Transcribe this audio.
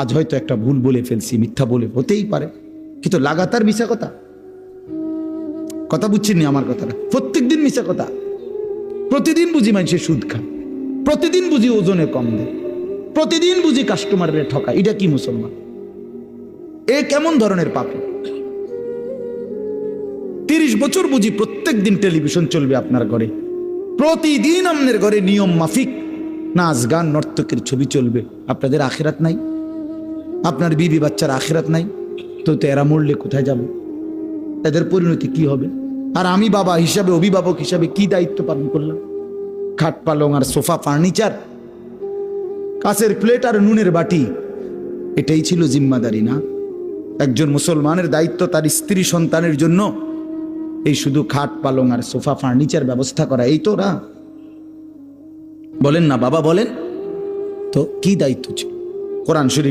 আজ হয়তো একটা ভুল বলে ফেলছি, মিথ্যা বলে, হতেই পারে, কিন্তু লাগাতার মিশা কথা। কথা বুঝছেন নি আমার কথাটা? প্রত্যেকদিন মিশা কথা। প্রতিদিন বুঝি মানুষের সুদ খায়, প্রতিদিন বুঝি ওজনে কম দেয়, প্রতিদিন বুঝি কাস্টমারের ঠকা। এটা কি মুসলমান? এ কেমন ধরনের পাপী? 30 বছর বুঝি প্রত্যেক দিন টেলিভিশন চলবে আপনার ঘরে, প্রতিদিন আপনার ঘরে নিয়ম মাফিক নাচ গান নর্তকের ছবি চলবে। আপনাদের আখিরাত নাই? আপনার বিবি বাচ্চার আখিরাত নাই? তো এরা মরলে কোথায় যাবে? এদের পরিণতি কি হবে? আর আমি বাবা হিসাবে, অভিভাবক হিসাবে কি দায়িত্ব পালন করলাম? খাট পালং আর সোফা, ফার্নিচার, কাঁচের প্লেট আর নুনের বাটি, এটাই ছিল জিম্মাদারি না? একজন মুসলমানের দায়িত্ব তার স্ত্রী সন্তানের জন্য এই শুধু খাট পালং আর সোফা ফার্নিচার ব্যবস্থা করা, এই তো না? বলেন না বাবা, বলেন তো কি দায়িত্ব ছিল? কোরআন শরীফ